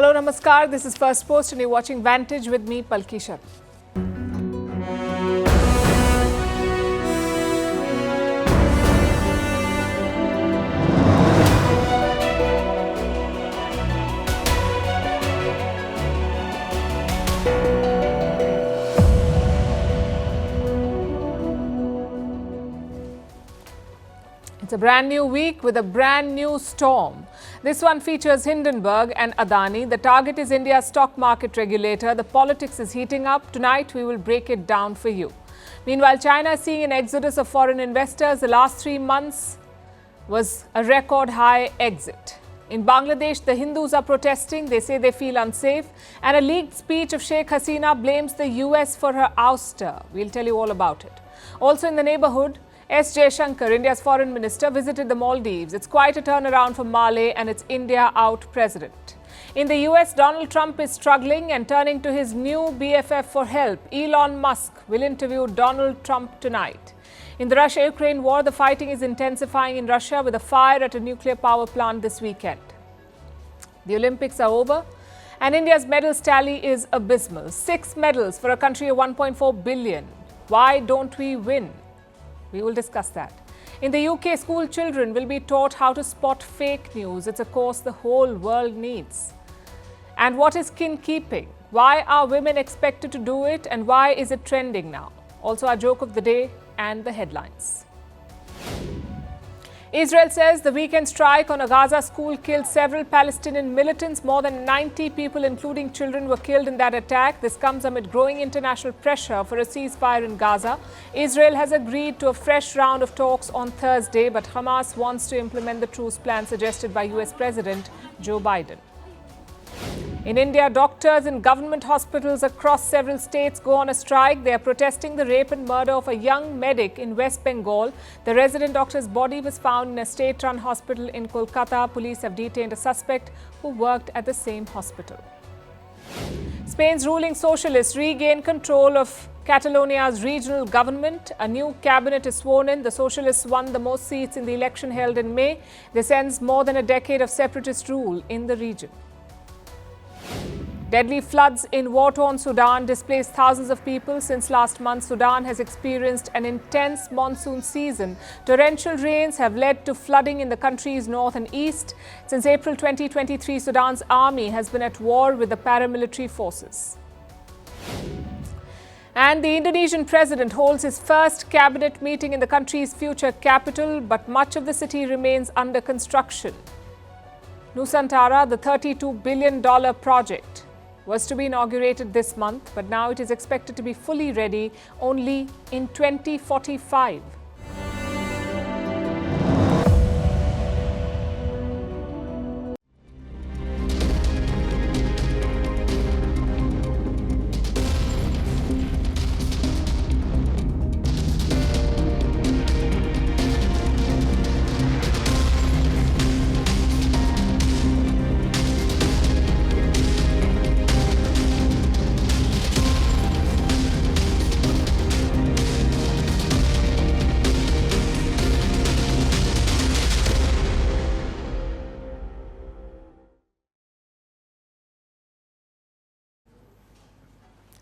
Hello, Namaskar. This is Firstpost and you're watching Vantage with me, Palki Sharma. It's a brand new week with a brand new storm. This one features Hindenburg and Adani. The target is India's stock market regulator. The politics is heating up. Tonight, we will break it down for you. Meanwhile, China is seeing an exodus of foreign investors. The last 3 months was a record high exit. In Bangladesh, the Hindus are protesting. They say they feel unsafe. And a leaked speech of Sheikh Hasina blames the US for her ouster. We'll tell you all about it. Also in the neighborhood, Shankars, India's foreign minister, visited the Maldives. It's quite a turnaround for Mali and its India out president. In the US, Donald Trump is struggling and turning to his new BFF for help. Elon Musk will interview Donald Trump tonight. In the Russia-Ukraine war, the fighting is intensifying in Russia with a fire at a nuclear power plant this weekend. The Olympics are over and India's medals tally is abysmal. 6 medals for a country of 1.4 billion. Why don't we win? We will discuss that. In the UK, school children will be taught how to spot fake news. It's a course the whole world needs. And what is kin keeping? Why are women expected to do it and why is it trending now? Also our joke of the day and the headlines. Israel says the weekend strike on a Gaza school killed several Palestinian militants. More than 90 people, including children, were killed in that attack. This comes amid growing international pressure for a ceasefire in Gaza. Israel has agreed to a fresh round of talks on Thursday, but Hamas wants to implement the truce plan suggested by US President Joe Biden. In India, doctors in government hospitals across several states go on a strike. They are protesting the rape and murder of a young medic in West Bengal. The resident doctor's body was found in a state-run hospital in Kolkata. Police have detained a suspect who worked at the same hospital. Spain's ruling socialists regain control of Catalonia's regional government. A new cabinet is sworn in. The socialists won the most seats in the election held in May. This ends more than a decade of separatist rule in the region. Deadly floods in war-torn Sudan displaced thousands of people. Since last month, Sudan has experienced an intense monsoon season. Torrential rains have led to flooding in the country's north and east. Since April 2023, Sudan's army has been at war with the paramilitary forces. And the Indonesian president holds his first cabinet meeting in the country's future capital, but much of the city remains under construction. Nusantara, the $32 billion project, was to be inaugurated this month, but now it is expected to be fully ready only in 2045.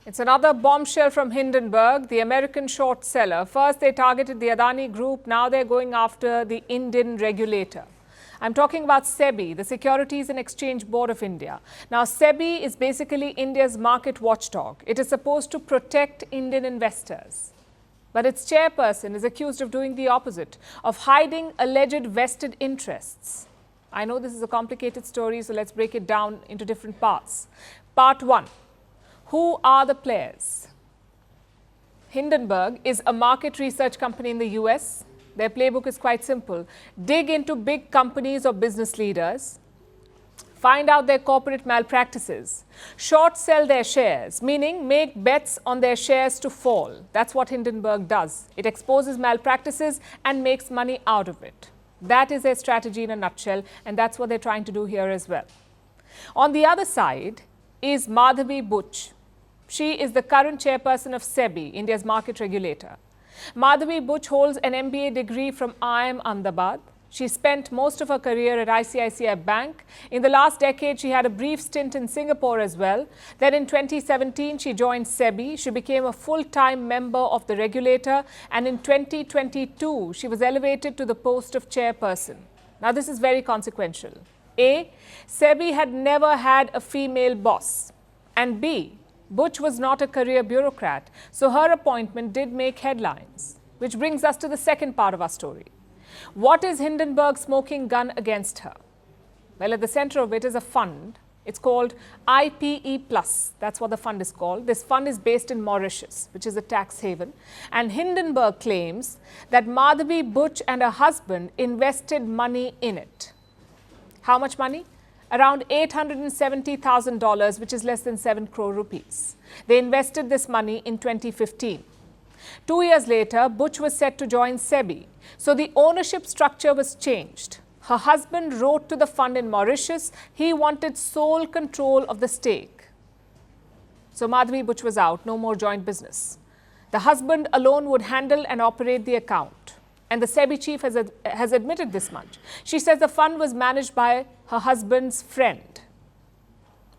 It's another bombshell from Hindenburg, the American short seller. First, they targeted the Adani group. Now they're going after the Indian regulator. I'm talking about SEBI, the Securities and Exchange Board of India. Now, SEBI is basically India's market watchdog. It is supposed to protect Indian investors. But its chairperson is accused of doing the opposite, of hiding alleged vested interests. I know this is a complicated story, so let's break it down into different parts. Part 1. Who are the players? Hindenburg is a market research company in the US. Their playbook is quite simple. Dig into big companies or business leaders. Find out their corporate malpractices. Short sell their shares, meaning make bets on their shares to fall. That's what Hindenburg does. It exposes malpractices and makes money out of it. That is their strategy in a nutshell, and that's what they're trying to do here as well. On the other side is Madhavi Buch. She is the current chairperson of SEBI, India's market regulator. Madhavi Buch holds an MBA degree from IIM Ahmedabad. She spent most of her career at ICICI Bank. In the last decade, she had a brief stint in Singapore as well. Then in 2017, she joined SEBI. She became a full-time member of the regulator. And in 2022, she was elevated to the post of chairperson. Now, this is very consequential. A, SEBI had never had a female boss. And B, Butch was not a career bureaucrat. So her appointment did make headlines. Which brings us to the second part of our story. What is Hindenburg's smoking gun against her? Well, at the center of it is a fund. It's called IPE Plus. That's what the fund is called. This fund is based in Mauritius, which is a tax haven. And Hindenburg claims that Madhavi Butch and her husband invested money in it. How much money? Around $870,000, which is less than 7 crore rupees. They invested this money in 2015. 2 years later, Butch was set to join SEBI. So the ownership structure was changed. Her husband wrote to the fund in Mauritius. He wanted sole control of the stake. So Madhavi Butch was out, no more joint business. The husband alone would handle and operate the account. And the SEBI chief has admitted this much. She says the fund was managed by her husband's friend.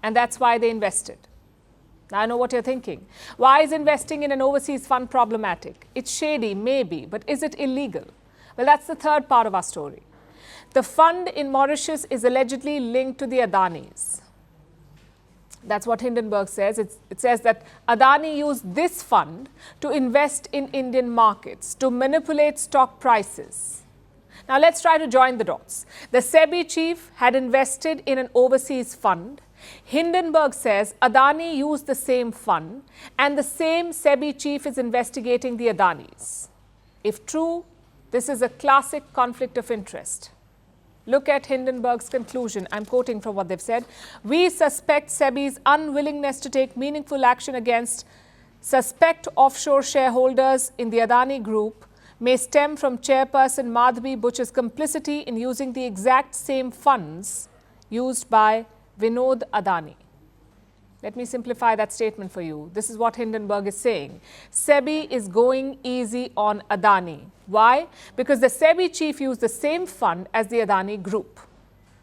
And that's why they invested. Now, I know what you're thinking. Why is investing in an overseas fund problematic? It's shady, maybe, but is it illegal? Well, that's the third part of our story. The fund in Mauritius is allegedly linked to the Adanis. That's what Hindenburg says. It says that Adani used this fund to invest in Indian markets, to manipulate stock prices. Now, let's try to join the dots. The SEBI chief had invested in an overseas fund. Hindenburg says Adani used the same fund and the same SEBI chief is investigating the Adanis. If true, this is a classic conflict of interest. Look at Hindenburg's conclusion. I'm quoting from what they've said. We suspect SEBI's unwillingness to take meaningful action against suspect offshore shareholders in the Adani group may stem from chairperson Madhavi Butch's complicity in using the exact same funds used by Vinod Adani. Let me simplify that statement for you. This is what Hindenburg is saying. SEBI is going easy on Adani. Why? Because the SEBI chief used the same fund as the Adani group.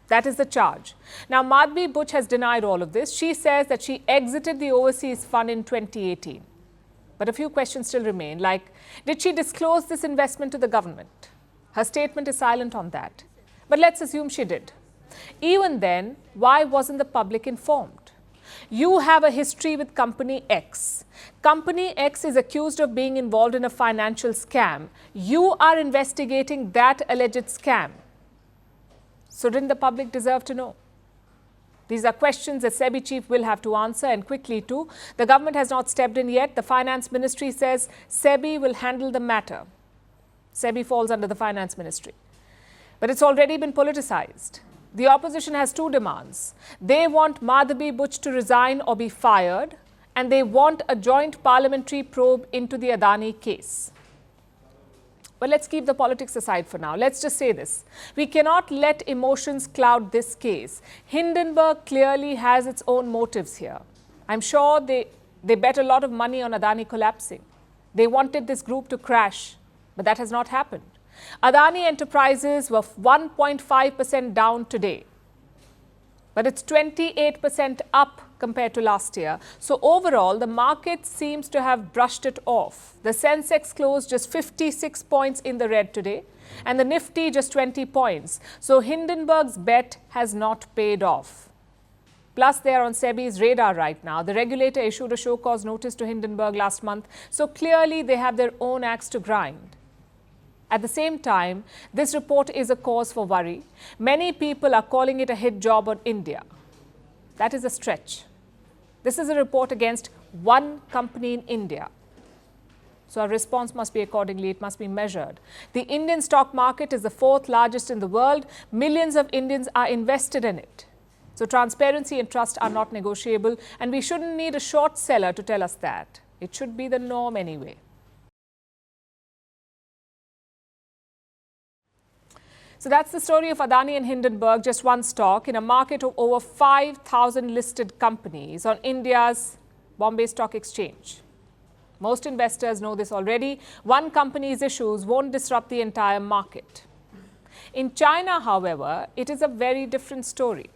That is the charge. Now, Madhavi Butch has denied all of this. She says that she exited the overseas fund in 2018. But a few questions still remain, like, did she disclose this investment to the government? Her statement is silent on that. But let's assume she did. Even then, why wasn't the public informed? You have a history with Company X. Company X is accused of being involved in a financial scam. You are investigating that alleged scam. So didn't the public deserve to know? These are questions that SEBI chief will have to answer, and quickly too. The government has not stepped in yet. The finance ministry says SEBI will handle the matter. SEBI falls under the finance ministry. But it's already been politicized. The opposition has two demands. They want Madhavi Butch to resign or be fired, and they want a joint parliamentary probe into the Adani case. But let's keep the politics aside for now. Let's just say this. We cannot let emotions cloud this case. Hindenburg clearly has its own motives here. I'm sure they bet a lot of money on Adani collapsing. They wanted this group to crash, but that has not happened. Adani Enterprises were 1.5% down today, but it's 28% up compared to last year. So overall, the market seems to have brushed it off. The Sensex closed just 56 points in the red today, and the Nifty just 20 points. So Hindenburg's bet has not paid off. Plus, they are on SEBI's radar right now. The regulator issued a show-cause notice to Hindenburg last month, so clearly they have their own axe to grind. At the same time, this report is a cause for worry. Many people are calling it a hit job on India. That is a stretch. This is a report against one company in India. So our response must be accordingly. It must be measured. The Indian stock market is the fourth largest in the world. Millions of Indians are invested in it. So transparency and trust are not negotiable, and we shouldn't need a short seller to tell us that. It should be the norm anyway. So that's the story of Adani and Hindenburg, just one stock in a market of over 5,000 listed companies on India's Bombay Stock Exchange. Most investors know this already. One company's issues won't disrupt the entire market. In China, however, it is a very different story.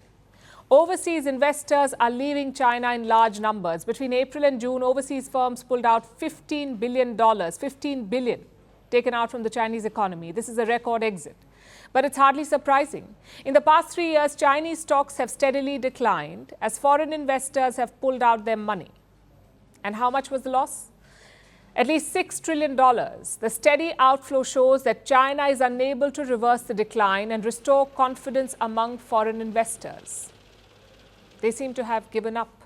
Overseas investors are leaving China in large numbers. Between April and June, overseas firms pulled out $15 billion, $15 billion taken out from the Chinese economy. This is a record exit. But it's hardly surprising. In the past 3 years, Chinese stocks have steadily declined as foreign investors have pulled out their money. And how much was the loss? At least $6 trillion. The steady outflow shows that China is unable to reverse the decline and restore confidence among foreign investors. They seem to have given up.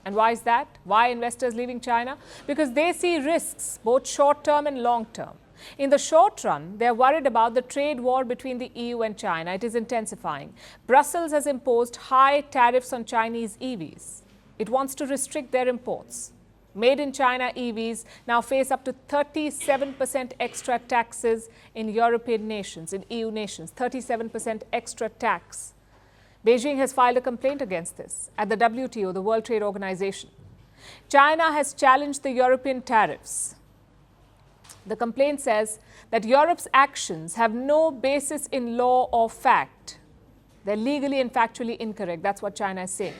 And why is that? Why are investors leaving China? Because they see risks, both short-term and long-term. In the short run, they are worried about the trade war between the EU and China. It is intensifying. Brussels has imposed high tariffs on Chinese EVs. It wants to restrict their imports. Made in China EVs now face up to 37% extra taxes in European nations, in EU nations, 37% extra tax. Beijing has filed a complaint against this at the WTO, the World Trade Organization. China has challenged the European tariffs. The complaint says that Europe's actions have no basis in law or fact. They're legally and factually incorrect. That's what China is saying.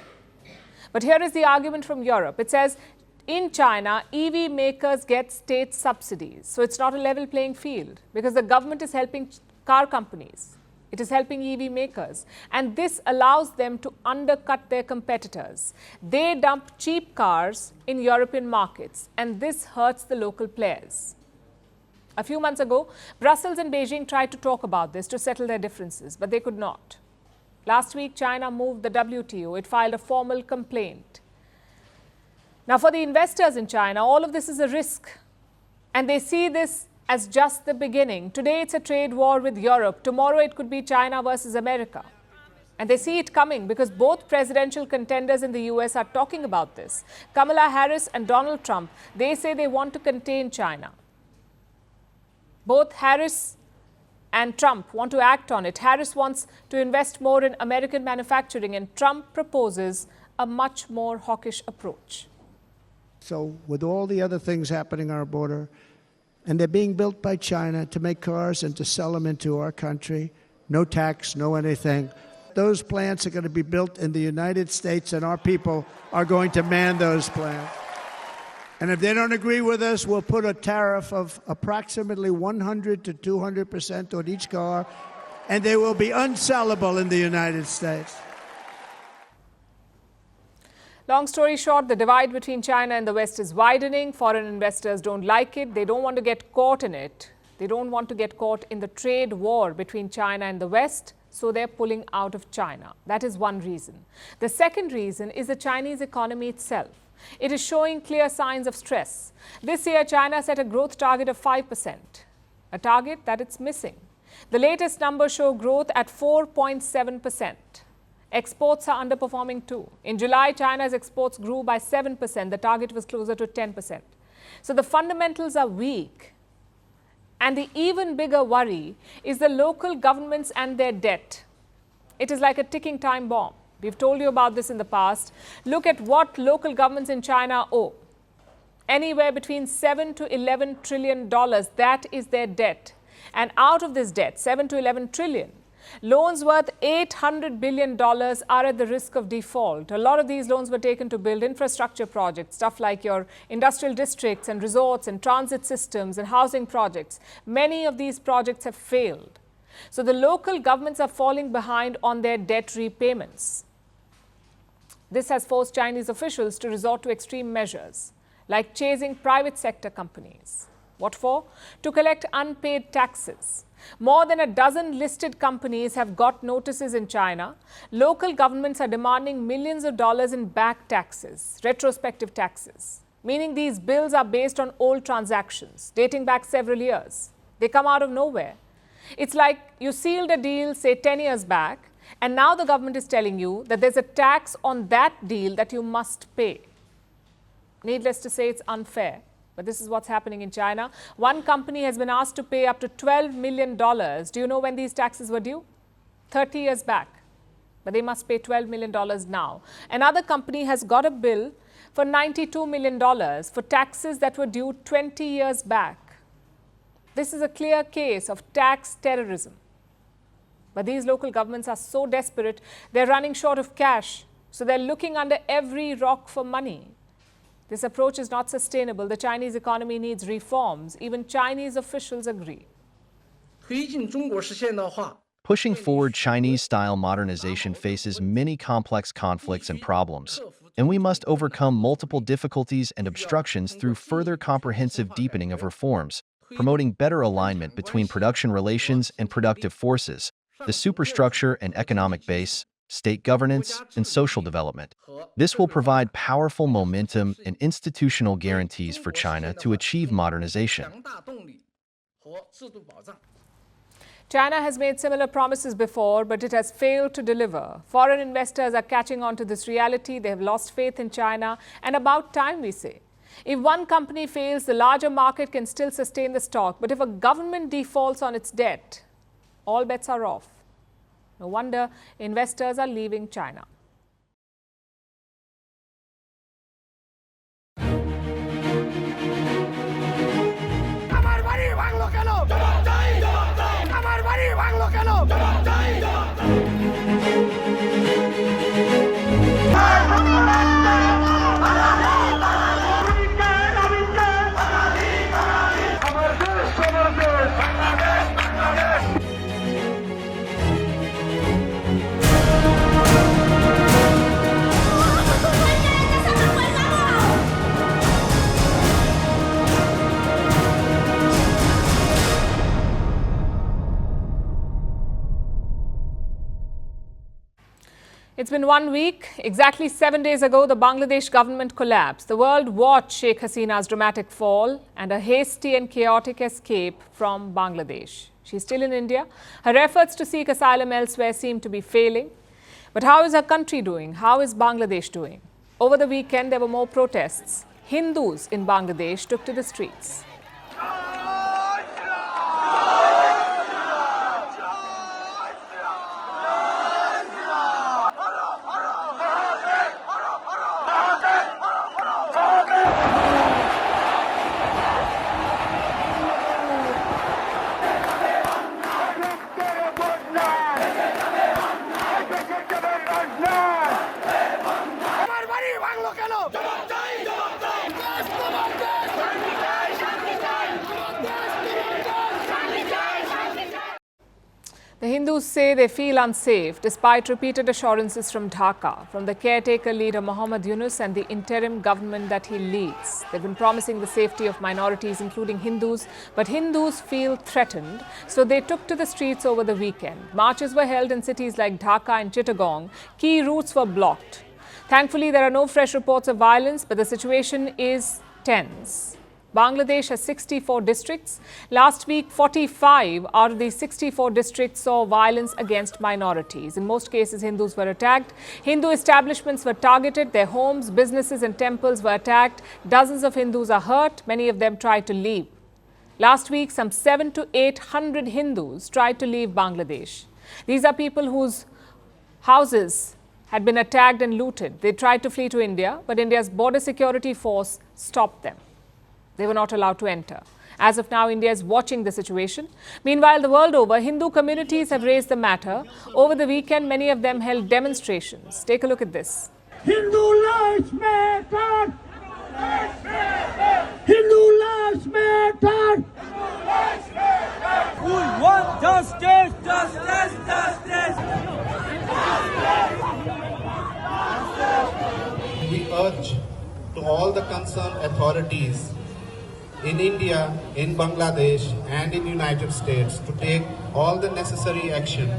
But here is the argument from Europe. It says, in China, EV makers get state subsidies. So it's not a level playing field because the government is helping car companies. It is helping EV makers. And this allows them to undercut their competitors. They dump cheap cars in European markets, and this hurts the local players. A few months ago, Brussels and Beijing tried to talk about this to settle their differences, but they could not. Last week, China moved the WTO. It filed a formal complaint. Now, for the investors in China, all of this is a risk, and they see this as just the beginning. Today, it's a trade war with Europe. Tomorrow, it could be China versus America. And they see it coming because both presidential contenders in the US are talking about this. Kamala Harris and Donald Trump, they say they want to contain China. Both Harris and Trump want to act on it. Harris wants to invest more in American manufacturing, and Trump proposes a much more hawkish approach. So with all the other things happening on our border, and they're being built by China to make cars and to sell them into our country, no tax, no anything. Those plants are going to be built in the United States, and our people are going to man those plants. And if they don't agree with us, we'll put a tariff of approximately 100 to 200% on each car, and they will be unsellable in the United States. Long story short, the divide between China and the West is widening. Foreign investors don't like it. They don't want to get caught in it. They don't want to get caught in the trade war between China and the West, so they're pulling out of China. That is one reason. The second reason is the Chinese economy itself. It is showing clear signs of stress. This year, China set a growth target of 5%, a target that it's missing. The latest numbers show growth at 4.7%. Exports are underperforming too. In July, China's exports grew by 7%. The target was closer to 10%. So the fundamentals are weak. And the even bigger worry is the local governments and their debt. It is like a ticking time bomb. We've told you about this in the past. Look at what local governments in China owe. Anywhere between $7 to $11 trillion, that is their debt. And out of this debt, 7 to 11 trillion, loans worth $800 billion are at the risk of default. A lot of these loans were taken to build infrastructure projects, stuff like your industrial districts and resorts and transit systems and housing projects. Many of these projects have failed. So the local governments are falling behind on their debt repayments. This has forced Chinese officials to resort to extreme measures, like chasing private sector companies. What for? To collect unpaid taxes. More than a dozen listed companies have got notices in China. Local governments are demanding millions of dollars in back taxes, retrospective taxes, meaning these bills are based on old transactions dating back several years. They come out of nowhere. It's like you sealed a deal, say 10 years back, and now the government is telling you that there's a tax on that deal that you must pay. Needless to say, it's unfair. But this is what's happening in China. One company has been asked to pay up to $12 million. Do you know when these taxes were due? 30 years back. But they must pay $12 million now. Another company has got a bill for $92 million for taxes that were due 20 years back. This is a clear case of tax terrorism. But these local governments are so desperate, they're running short of cash. So they're looking under every rock for money. This approach is not sustainable. The Chinese economy needs reforms. Even Chinese officials agree. Pushing forward Chinese-style modernization faces many complex conflicts and problems, and we must overcome multiple difficulties and obstructions through further comprehensive deepening of reforms, promoting better alignment between production relations and productive forces, the superstructure and economic base, state governance, and social development. This will provide powerful momentum and institutional guarantees for China to achieve modernization. China has made similar promises before, but it has failed to deliver. Foreign investors are catching on to this reality. They have lost faith in China, and about time, we say. If one company fails, the larger market can still sustain the stock. But if a government defaults on its debt, all bets are off. No wonder investors are leaving China. It's been 1 week. Exactly 7 days ago, the Bangladesh government collapsed. The world watched Sheikh Hasina's dramatic fall and a hasty and chaotic escape from Bangladesh. She's still in India. Her efforts to seek asylum elsewhere seem to be failing. But how is her country doing? How is Bangladesh doing? Over the weekend, there were more protests. Hindus in Bangladesh took to the streets. The Hindus say they feel unsafe despite repeated assurances from Dhaka, from the caretaker leader Mohammad Yunus and the interim government that he leads. They've been promising the safety of minorities, including Hindus, but Hindus feel threatened, so they took to the streets over the weekend. Marches were held in cities like Dhaka and Chittagong. Key routes were blocked. Thankfully, there are no fresh reports of violence, but the situation is tense. Bangladesh has 64 districts. Last week, 45 out of these 64 districts saw violence against minorities. In most cases, Hindus were attacked. Hindu establishments were targeted. Their homes, businesses and temples were attacked. Dozens of Hindus are hurt. Many of them tried to leave. Last week, some 700 to 800 Hindus tried to leave Bangladesh. These are people whose houses had been attacked and looted. They tried to flee to India, but India's border security force stopped them. They were not allowed to enter. As of now, India is watching the situation. Meanwhile, the world over, Hindu communities have raised the matter. Over the weekend, many of them held demonstrations. Take a look at this. Hindu lives matter! Hindu lives matter! We want justice! Justice! Justice! We urge to all the concerned authorities in India, in Bangladesh and in United States to take all the necessary action.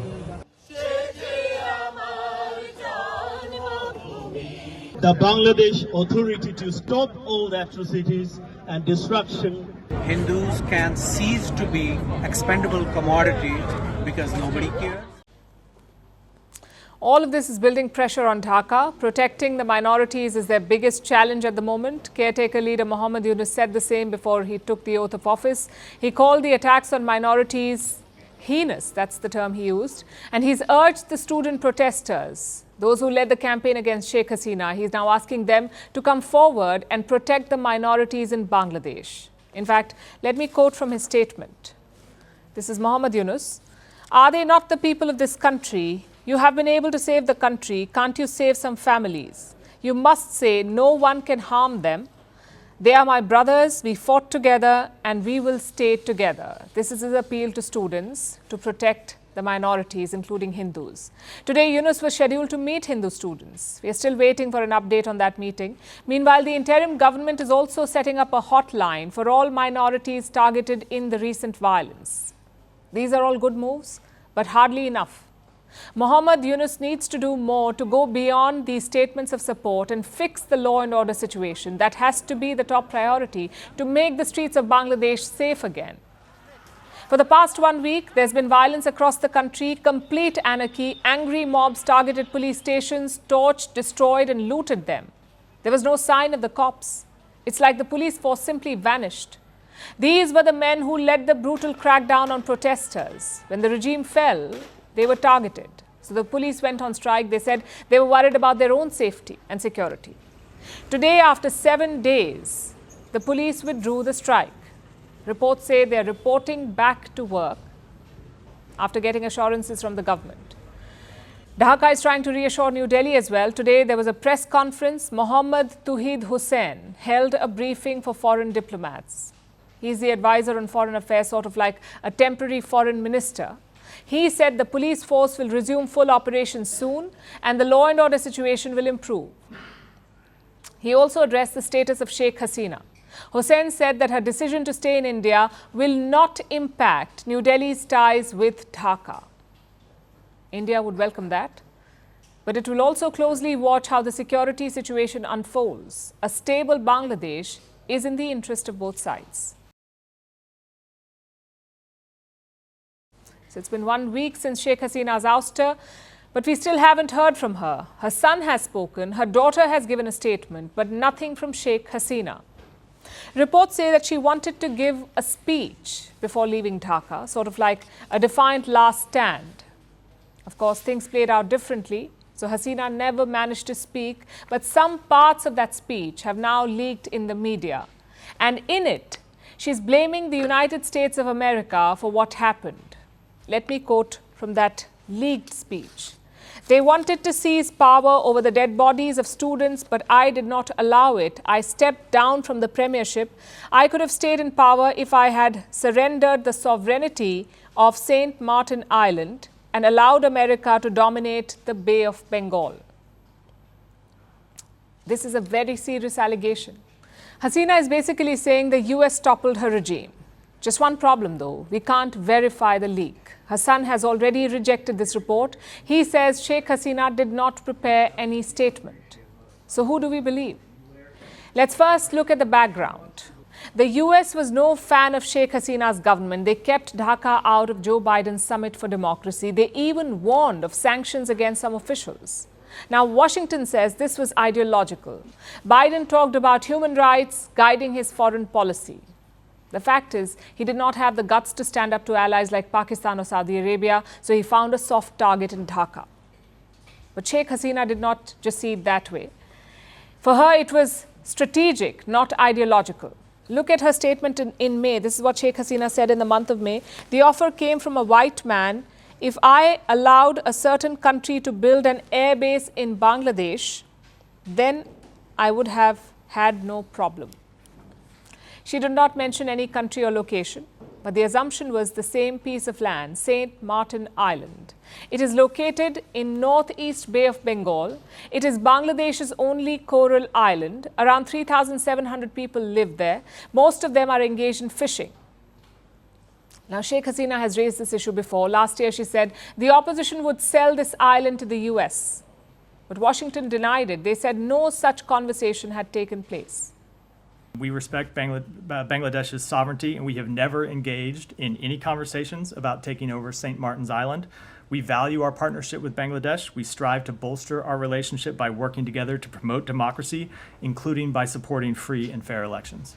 The Bangladesh authority to stop all the atrocities and destruction. Hindus can cease to be expendable commodity because nobody cares. All of this is building pressure on Dhaka. Protecting the minorities is their biggest challenge at the moment. Caretaker leader Mohammad Yunus said the same before he took the oath of office. He called the attacks on minorities heinous, that's the term he used, and he's urged the student protesters, those who led the campaign against Sheikh Hasina, he's now asking them to come forward and protect the minorities in Bangladesh. In fact, let me quote from his statement. This is Mohammad Yunus. Are they not the people of this country? You have been able to save the country. Can't you save some families? You must say no one can harm them. They are my brothers. We fought together and we will stay together. This is his appeal to students to protect the minorities, including Hindus. Today, Yunus was scheduled to meet Hindu students. We are still waiting for an update on that meeting. Meanwhile, the interim government is also setting up a hotline for all minorities targeted in the recent violence. These are all good moves, but hardly enough. Mohammed Yunus needs to do more to go beyond these statements of support and fix the law and order situation. That has to be the top priority to make the streets of Bangladesh safe again. For the past 1 week, there's been violence across the country, complete anarchy. Angry mobs targeted police stations, torched, destroyed and looted them. There was no sign of the cops. It's like the police force simply vanished. These were the men who led the brutal crackdown on protesters. When the regime fell, they were targeted. So the police went on strike. They said they were worried about their own safety and security. Today, after 7 days, the police withdrew the strike. Reports say they are reporting back to work after getting assurances from the government. Dhaka is trying to reassure New Delhi as well. Today, there was a press conference. Mohammad Tauheed Hussain held a briefing for foreign diplomats. He's the advisor on foreign affairs, sort of like a temporary foreign minister. He said the police force will resume full operations soon and the law and order situation will improve. He also addressed the status of Sheikh Hasina. Hussain said that her decision to stay in India will not impact New Delhi's ties with Dhaka. India would welcome that, but it will also closely watch how the security situation unfolds. A stable Bangladesh is in the interest of both sides. So it's been 1 week since Sheikh Hasina's ouster, but we still haven't heard from her. Her son has spoken, her daughter has given a statement, but nothing from Sheikh Hasina. Reports say that she wanted to give a speech before leaving Dhaka, sort of like a defiant last stand. Of course, things played out differently, so Hasina never managed to speak, but some parts of that speech have now leaked in the media. And in it, she's blaming the United States of America for what happened. Let me quote from that leaked speech. They wanted to seize power over the dead bodies of students, but I did not allow it. I stepped down from the premiership. I could have stayed in power if I had surrendered the sovereignty of St. Martin Island and allowed America to dominate the Bay of Bengal. This is a very serious allegation. Hasina is basically saying the US toppled her regime. Just one problem though, we can't verify the leak. Her son has already rejected this report. He says Sheikh Hasina did not prepare any statement. So who do we believe? Let's first look at the background. The US was no fan of Sheikh Hasina's government. They kept Dhaka out of Joe Biden's Summit for Democracy. They even warned of sanctions against some officials. Now, Washington says this was ideological. Biden talked about human rights guiding his foreign policy. The fact is, he did not have the guts to stand up to allies like Pakistan or Saudi Arabia, so he found a soft target in Dhaka. But Sheikh Hasina did not just see it that way. For her, it was strategic, not ideological. Look at her statement in May. This is what Sheikh Hasina said in the month of May. The offer came from a white man. If I allowed a certain country to build an airbase in Bangladesh, then I would have had no problem. She did not mention any country or location, but the assumption was the same piece of land, St. Martin Island. It is located in northeast Bay of Bengal. It is Bangladesh's only coral island. Around 3,700 people live there. Most of them are engaged in fishing. Now, Sheikh Hasina has raised this issue before. Last year, she said the opposition would sell this island to the US. But Washington denied it. They said no such conversation had taken place. We respect Bangladesh's sovereignty, and we have never engaged in any conversations about taking over St. Martin's Island. We value our partnership with Bangladesh. We strive to bolster our relationship by working together to promote democracy, including by supporting free and fair elections.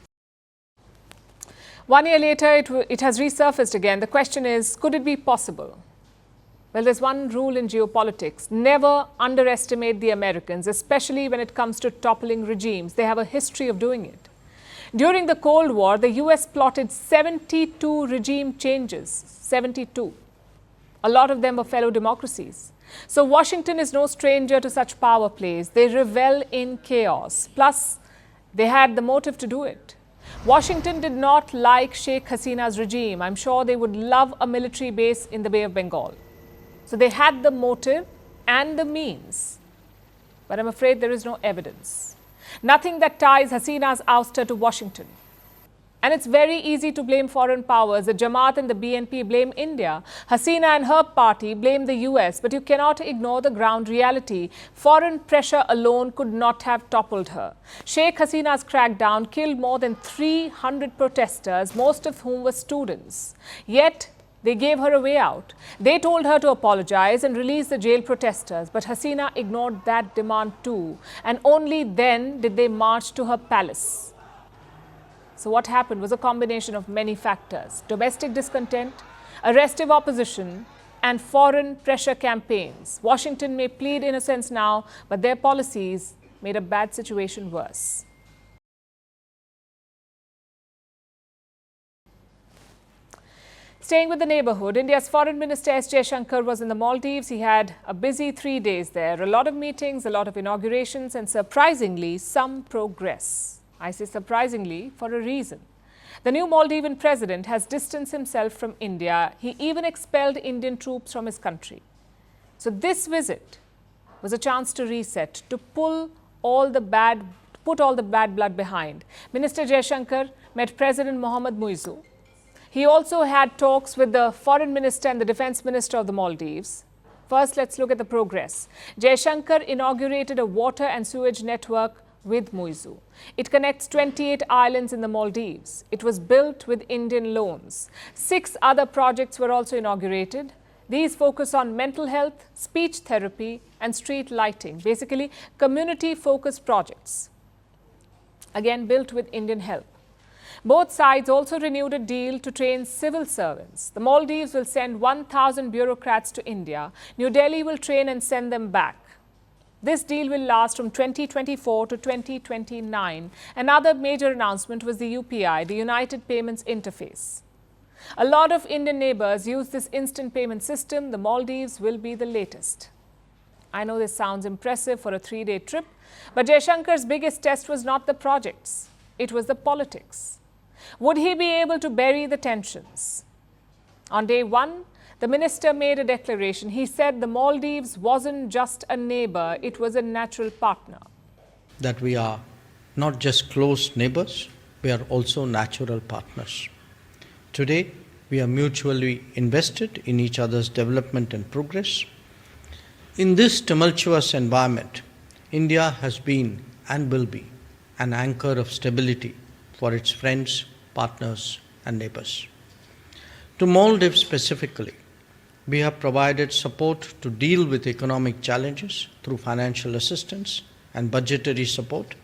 1 year later, it has resurfaced again. The question is, could it be possible? Well, there's one rule in geopolitics. Never underestimate the Americans, especially when it comes to toppling regimes. They have a history of doing it. During the Cold War, the US plotted 72 regime changes. 72. A lot of them are fellow democracies. So Washington is no stranger to such power plays. They revel in chaos. Plus, they had the motive to do it. Washington did not like Sheikh Hasina's regime. I'm sure they would love a military base in the Bay of Bengal. So they had the motive and the means. But I'm afraid there is no evidence. Nothing that ties Hasina's ouster to Washington. And it's very easy to blame foreign powers. The Jamaat and the BNP blame India. Hasina and her party blame the US. But you cannot ignore the ground reality. Foreign pressure alone could not have toppled her. Sheikh Hasina's crackdown killed more than 300 protesters, most of whom were students. Yet, they gave her a way out. They told her to apologize and release the jailed protesters. But Hasina ignored that demand too. And only then did they march to her palace. So what happened was a combination of many factors: domestic discontent, arrestive opposition, and foreign pressure campaigns. Washington may plead innocence now, but their policies made a bad situation worse. Staying with the neighborhood, India's Foreign Minister S. Shankars was in the Maldives. He had a busy 3 days there. A lot of meetings, a lot of inaugurations, and surprisingly, some progress. I say surprisingly for a reason. The new Maldivian president has distanced himself from India. He even expelled Indian troops from his country. So this visit was a chance to reset, to put all the bad blood behind. Minister Jaishankar met President Mohammad Muizzu. He also had talks with the foreign minister and the defense minister of the Maldives. First, let's look at the progress. Jaishankar inaugurated a water and sewage network with Muizzu. It connects 28 islands in the Maldives. It was built with Indian loans. 6 other projects were also inaugurated. These focus on mental health, speech therapy, and street lighting. Basically, community-focused projects. Again, built with Indian help. Both sides also renewed a deal to train civil servants. The Maldives will send 1,000 bureaucrats to India. New Delhi will train and send them back. This deal will last from 2024 to 2029. Another major announcement was the UPI, the United Payments Interface. A lot of Indian neighbors use this instant payment system. The Maldives will be the latest. I know this sounds impressive for a 3-day trip, but Jaishankar's biggest test was not the projects. It was the politics. Would he be able to bury the tensions? On day 1, the minister made a declaration. He said the Maldives wasn't just a neighbor, it was a natural partner. That we are not just close neighbors, we are also natural partners. Today, we are mutually invested in each other's development and progress. In this tumultuous environment, India has been and will be an anchor of stability for its friends, partners, and neighbors. To Maldives specifically, we have provided support to deal with economic challenges through financial assistance and budgetary support,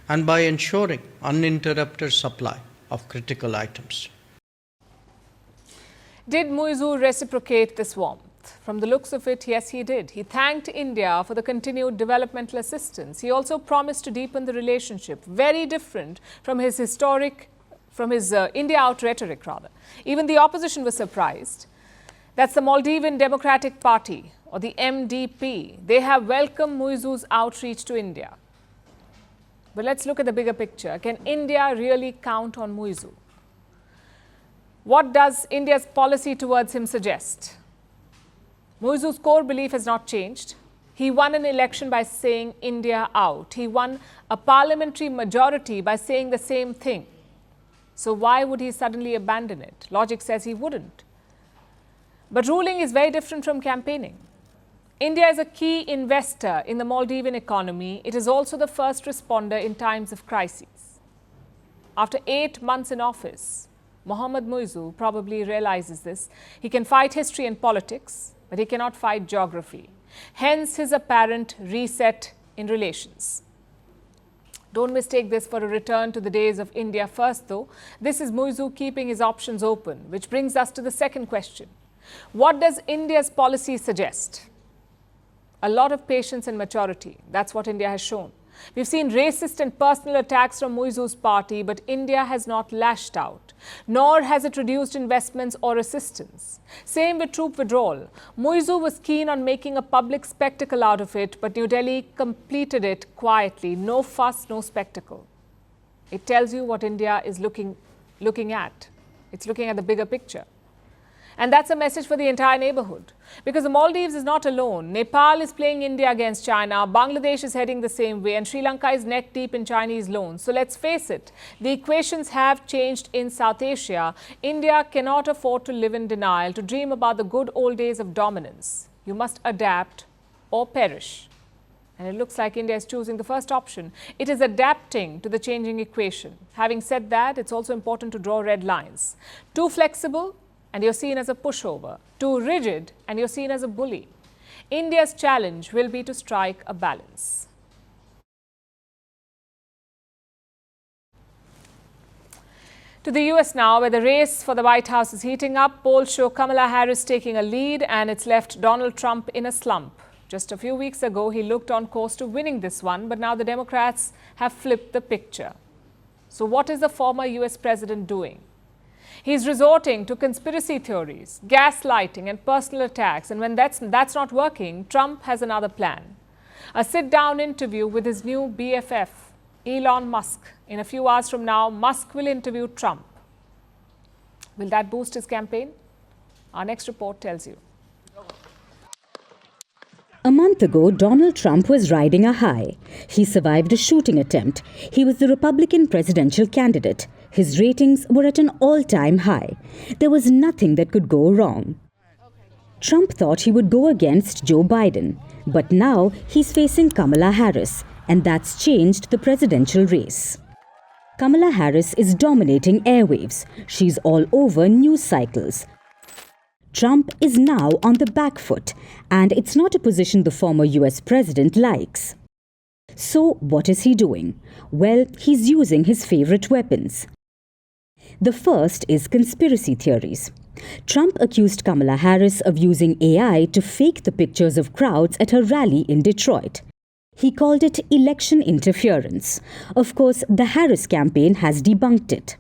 and by ensuring uninterrupted supply of critical items. Did Muizzu reciprocate this warmth? From the looks of it, yes, he did. He thanked India for the continued developmental assistance. He also promised to deepen the relationship, very different from his India out rhetoric, rather. Even the opposition was surprised. That's the Maldivian Democratic Party, or the MDP. They have welcomed Muizzu's outreach to India. But let's look at the bigger picture. Can India really count on Muizzu? What does India's policy towards him suggest? Muizzu's core belief has not changed. He won an election by saying India out. He won a parliamentary majority by saying the same thing. So why would he suddenly abandon it? Logic says he wouldn't. But ruling is very different from campaigning. India is a key investor in the Maldivian economy. It is also the first responder in times of crises. After 8 months in office, Mohammad Muizzu probably realizes this. He can fight history and politics, but he cannot fight geography. Hence his apparent reset in relations. Don't mistake this for a return to the days of India first, though. This is Muizzu keeping his options open, which brings us to the second question. What does India's policy suggest? A lot of patience and maturity. That's what India has shown. We've seen racist and personal attacks from Muizzu's party, but India has not lashed out. nor has it reduced investments or assistance. Same with troop withdrawal. Muizu was keen on making a public spectacle out of it, but New Delhi completed it quietly. No fuss, no spectacle. It tells you what India is looking at. It's looking at the bigger picture. And that's a message for the entire neighborhood. Because the Maldives is not alone. Nepal is playing India against China. Bangladesh is heading the same way. And Sri Lanka is neck deep in Chinese loans. So let's face it, the equations have changed in South Asia. India cannot afford to live in denial, to dream about the good old days of dominance. You must adapt or perish. And it looks like India is choosing the first option. It is adapting to the changing equation. Having said that, it's also important to draw red lines. Too flexible, and you're seen as a pushover. Too rigid, and you're seen as a bully. India's challenge will be to strike a balance. To the US now, where the race for the White House is heating up. Polls show Kamala Harris taking a lead, and it's left Donald Trump in a slump. Just a few weeks ago, he looked on course to winning this one, but now the Democrats have flipped the picture. So what is the former US president doing? He's resorting to conspiracy theories, gaslighting and personal attacks. And when that's not working, Trump has another plan. A sit-down interview with his new BFF, Elon Musk. In a few hours from now, Musk will interview Trump. Will that boost his campaign? Our next report tells you. A month ago, Donald Trump was riding a high. He survived a shooting attempt. He was the Republican presidential candidate. His ratings were at an all-time high. There was nothing that could go wrong. Trump thought he would go against Joe Biden. But now he's facing Kamala Harris, and that's changed the presidential race. Kamala Harris is dominating airwaves. She's all over news cycles. Trump is now on the back foot, and it's not a position the former US president likes. So what is he doing? Well, he's using his favorite weapons. The first is conspiracy theories. Trump accused Kamala Harris of using AI to fake the pictures of crowds at her rally in Detroit. He called it election interference. Of course, the Harris campaign has debunked it.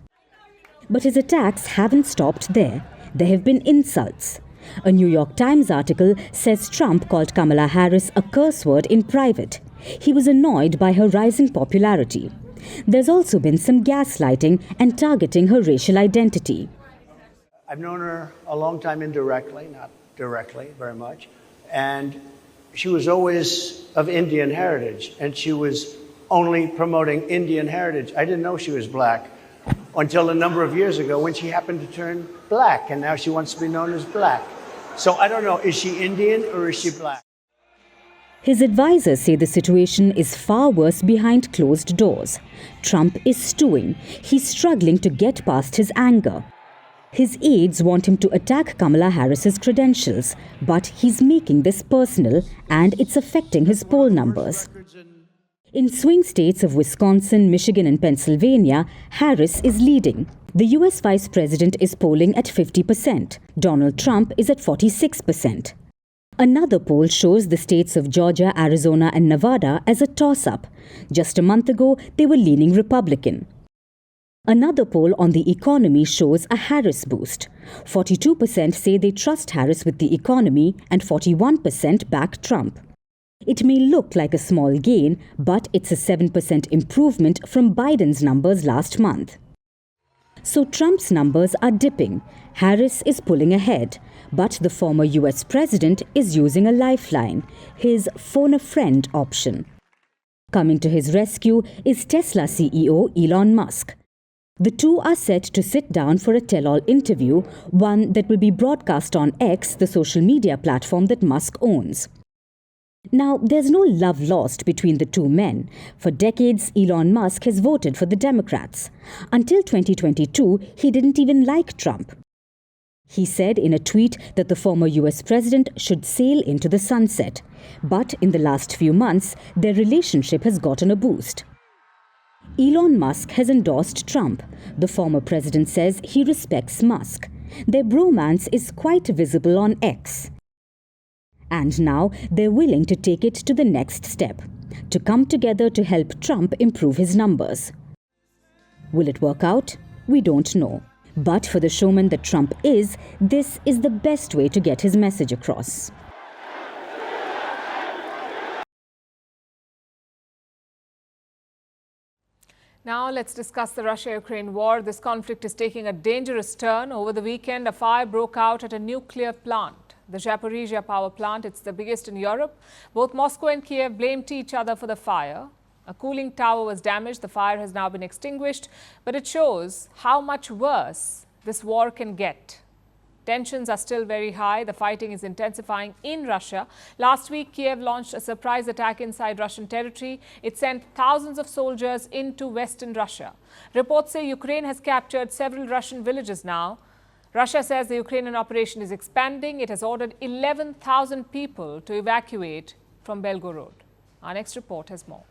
But his attacks haven't stopped there. There have been insults. A New York Times article says Trump called Kamala Harris a curse word in private. He was annoyed by her rising popularity. There's also been some gaslighting and targeting her racial identity. I've known her a long time indirectly, not directly very much, and she was always of Indian heritage, and she was only promoting Indian heritage. I didn't know she was black until a number of years ago when she happened to turn black, and now she wants to be known as black. So I don't know, is she Indian or is she black? His advisors say the situation is far worse behind closed doors. Trump is stewing. He's struggling to get past his anger. His aides want him to attack Kamala Harris's credentials, but he's making this personal, and it's affecting his poll numbers. In swing states of Wisconsin, Michigan and Pennsylvania, Harris is leading. The US vice president is polling at 50%. Donald Trump is at 46%. Another poll shows the states of Georgia, Arizona and Nevada as a toss-up. Just a month ago, they were leaning Republican. Another poll on the economy shows a Harris boost. 42% say they trust Harris with the economy and 41% back Trump. It may look like a small gain, but it's a 7% improvement from Biden's numbers last month. So Trump's numbers are dipping. Harris is pulling ahead. But the former US president is using a lifeline, his phone a friend option. Coming to his rescue is Tesla CEO Elon Musk. The two are set to sit down for a tell-all interview, one that will be broadcast on X, the social media platform that Musk owns. Now, there's no love lost between the two men. For decades, Elon Musk has voted for the Democrats. Until 2022, he didn't even like Trump. He said in a tweet that the former US president should sail into the sunset. But in the last few months, their relationship has gotten a boost. Elon Musk has endorsed Trump. The former president says he respects Musk. Their bromance is quite visible on X. And now they're willing to take it to the next step, to come together to help Trump improve his numbers. Will it work out? We don't know. But for the showman that Trump is, this is the best way to get his message across. Now let's discuss the Russia-Ukraine war. This conflict is taking a dangerous turn. Over the weekend, a fire broke out at a nuclear plant, the Zaporizhzhia power plant. It's the biggest in Europe. Both Moscow and Kiev blamed each other for the fire. A cooling tower was damaged. The fire has now been extinguished, but it shows how much worse this war can get. Tensions are still very high. The fighting is intensifying in Russia. Last week, Kiev launched a surprise attack inside Russian territory. It sent thousands of soldiers into western Russia. Reports say Ukraine has captured several Russian villages now. Russia says the Ukrainian operation is expanding. It has ordered 11,000 people to evacuate from Belgorod. Our next report has more.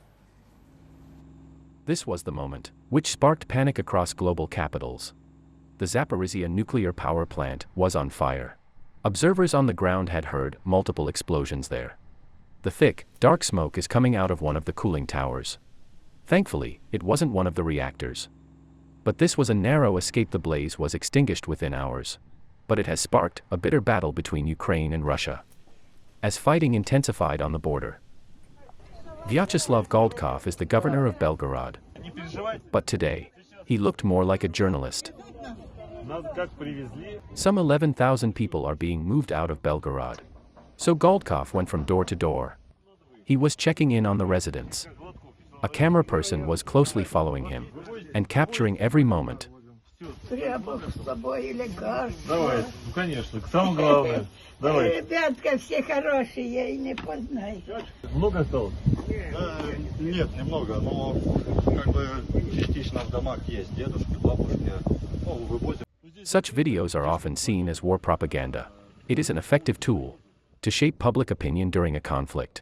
This was the moment which sparked panic across global capitals. The Zaporizhzhia nuclear power plant was on fire. Observers on the ground had heard multiple explosions there. The thick, dark smoke is coming out of one of the cooling towers. Thankfully, it wasn't one of the reactors. But this was a narrow escape. The blaze was extinguished within hours. But it has sparked a bitter battle between Ukraine and Russia, as fighting intensified on the border. Vyacheslav Goldkov is the governor of Belgorod. But today, he looked more like a journalist. Some 11,000 people are being moved out of Belgorod. So Goldkov went from door to door. He was checking in on the residents. A camera person was closely following him and capturing every moment. Such videos are often seen as war propaganda. It is an effective tool to shape public opinion during a conflict.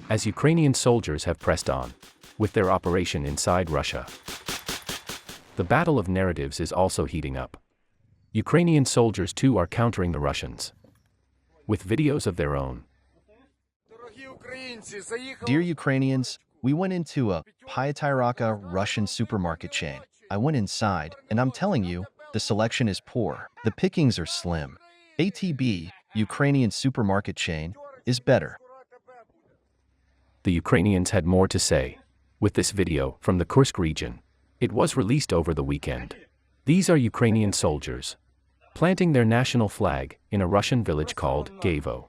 As Ukrainian soldiers have pressed on with their operation inside Russia, the battle of narratives is also heating up. Ukrainian soldiers too are countering the Russians with videos of their own. Dear Ukrainians, we went into a Pyatyraka Russian supermarket chain. I went inside, and I'm telling you, the selection is poor. The pickings are slim. ATB, Ukrainian supermarket chain, is better. The Ukrainians had more to say with this video from the Kursk region. It was released over the weekend. These are Ukrainian soldiers planting their national flag in a Russian village called Gavo.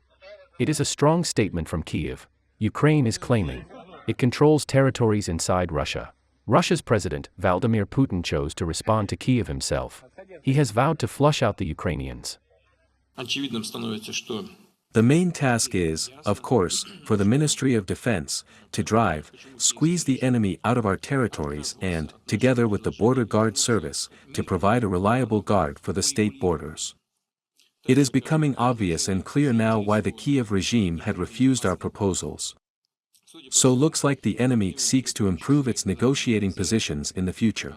It is a strong statement from Kiev. Ukraine is claiming it controls territories inside Russia. Russia's President Vladimir Putin chose to respond to Kiev himself. He has vowed to flush out the Ukrainians. The main task is, of course, for the Ministry of Defense to squeeze the enemy out of our territories and, together with the Border Guard Service, to provide a reliable guard for the state borders. It is becoming obvious and clear now why the Kiev regime had refused our proposals. So looks like the enemy seeks to improve its negotiating positions in the future.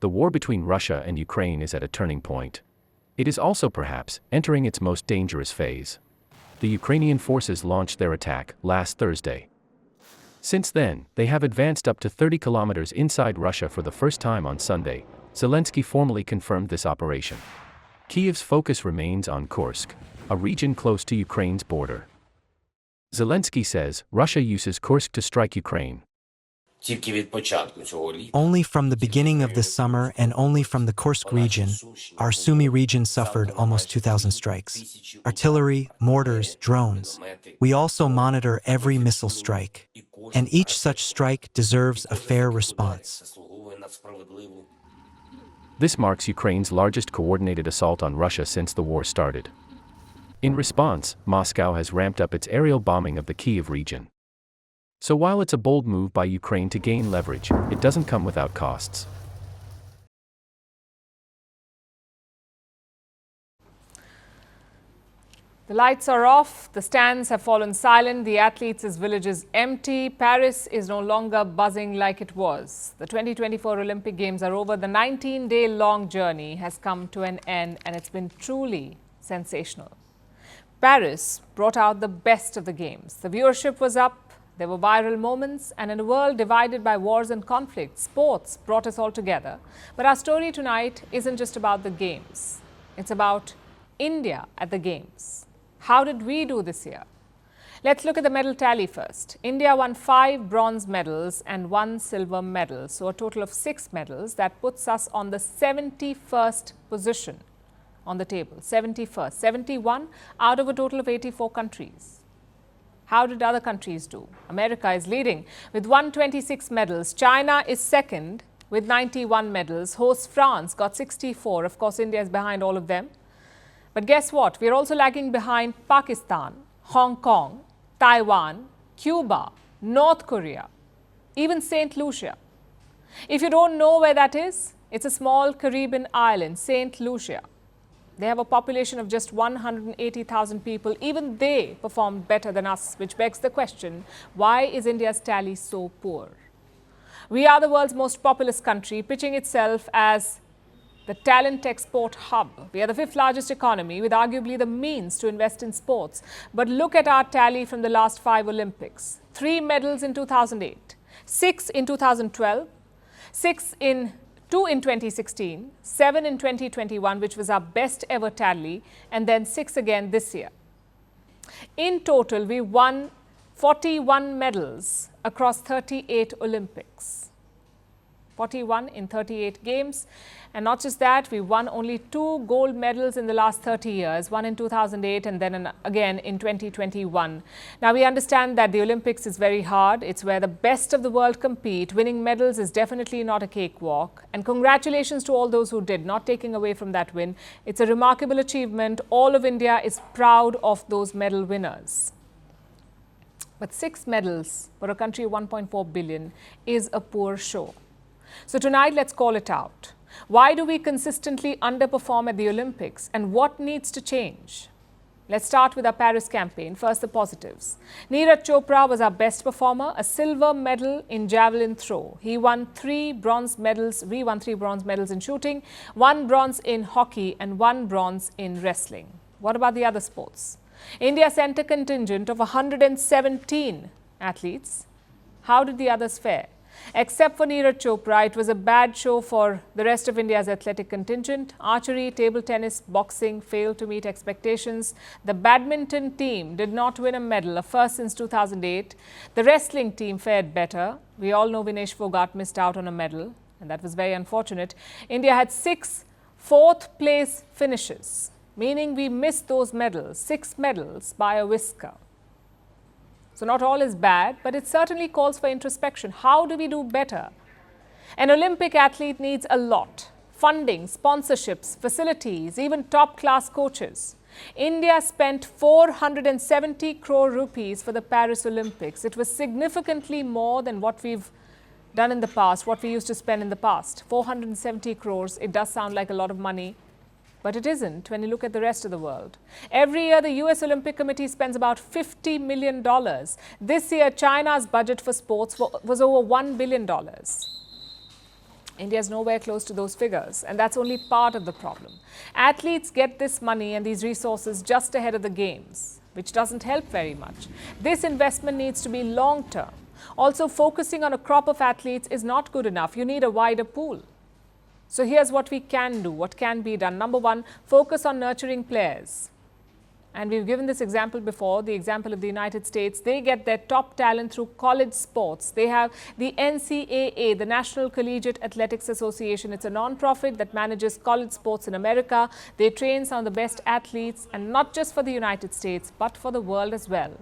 The war between Russia and Ukraine is at a turning point. It is also perhaps entering its most dangerous phase. The Ukrainian forces launched their attack last Thursday. Since then, they have advanced up to 30 kilometers inside Russia for the first time on Sunday. Zelensky formally confirmed this operation. Kiev's focus remains on Kursk, a region close to Ukraine's border. Zelensky says Russia uses Kursk to strike Ukraine. Only from the beginning of the summer and only from the Kursk region, our Sumy region suffered almost 2,000 strikes. Artillery, mortars, drones. We also monitor every missile strike. And each such strike deserves a fair response. This marks Ukraine's largest coordinated assault on Russia since the war started. In response, Moscow has ramped up its aerial bombing of the Kiev region. So while it's a bold move by Ukraine to gain leverage, it doesn't come without costs. The lights are off, the stands have fallen silent, the athletes' village is empty, Paris is no longer buzzing like it was. The 2024 Olympic Games are over, the 19-day-long journey has come to an end and it's been truly sensational. Paris brought out the best of the Games. The viewership was up, There were viral moments, and in a world divided by wars and conflicts, sports brought us all together. But our story tonight isn't just about the Games. It's about India at the Games. How did we do this year? Let's look at the medal tally first. India won 5 bronze medals and 1 silver medal, so a total of 6 medals. That puts us on the 71st position on the table. 71st, 71 out of a total of 84 countries. How did other countries do? America is leading with 126 medals. China is second with 91 medals. Host France got 64. Of course, India is behind all of them. But guess what? We are also lagging behind Pakistan, Hong Kong, Taiwan, Cuba, North Korea, even St. Lucia. If you don't know where that is, it's a small Caribbean island, St. Lucia. They have a population of just 180,000 people. Even they performed better than us, which begs the question, why is India's tally so poor? We are the world's most populous country, pitching itself as the talent export hub. We are the 5th largest economy with arguably the means to invest in sports. But look at our tally from the last 5 Olympics. 3 medals in 2008, 6 in 2012, 2 in 2016, 7 in 2021, which was our best ever tally, and then 6 again this year. In total, we won 41 medals across 38 Olympics. 41 in 38 games. And not just that, we won only 2 gold medals in the last 30 years, one in 2008 and then again in 2021. Now, we understand that the Olympics is very hard. It's where the best of the world compete. Winning medals is definitely not a cakewalk. And congratulations to all those who did, not taking away from that win. It's a remarkable achievement. All of India is proud of those medal winners. But 6 medals for a country of 1.4 billion is a poor show. So tonight, let's call it out. Why do we consistently underperform at the Olympics, and what needs to change? Let's start with our Paris campaign. First, the positives. Neeraj Chopra was our best performer, a silver medal in javelin throw. He won 3 bronze medals. We won 3 bronze medals in shooting, 1 bronze in hockey, and 1 bronze in wrestling. What about the other sports? India sent a contingent of 117 athletes. How did the others fare? Except for Neeraj Chopra, it was a bad show for the rest of India's athletic contingent. Archery, table tennis, boxing failed to meet expectations. The badminton team did not win a medal, a first since 2008. The wrestling team fared better. We all know Vinesh Fogart missed out on a medal, and that was very unfortunate. India had 6 fourth-place finishes, meaning we missed those medals, 6 medals by a whisker. So not all is bad, but it certainly calls for introspection. How do we do better? An Olympic athlete needs a lot. Funding, sponsorships, facilities, even top-class coaches. India spent 470 crore rupees for the Paris Olympics. It was significantly more than what we've done in the past, what we used to spend in the past. 470 crores, it does sound like a lot of money. But it isn't when you look at the rest of the world. Every year, the US Olympic Committee spends about $50 million. This year, China's budget for sports was over $1 billion. India is nowhere close to those figures, and that's only part of the problem. Athletes get this money and these resources just ahead of the Games, which doesn't help very much. This investment needs to be long-term. Also, focusing on a crop of athletes is not good enough. You need a wider pool. So here's what we can do, what can be done. Number 1, focus on nurturing players. And we've given this example before, the example of the United States. They get their top talent through college sports. They have the NCAA, the National Collegiate Athletics Association. It's a non-profit that manages college sports in America. They train some of the best athletes, and not just for the United States, but for the world as well.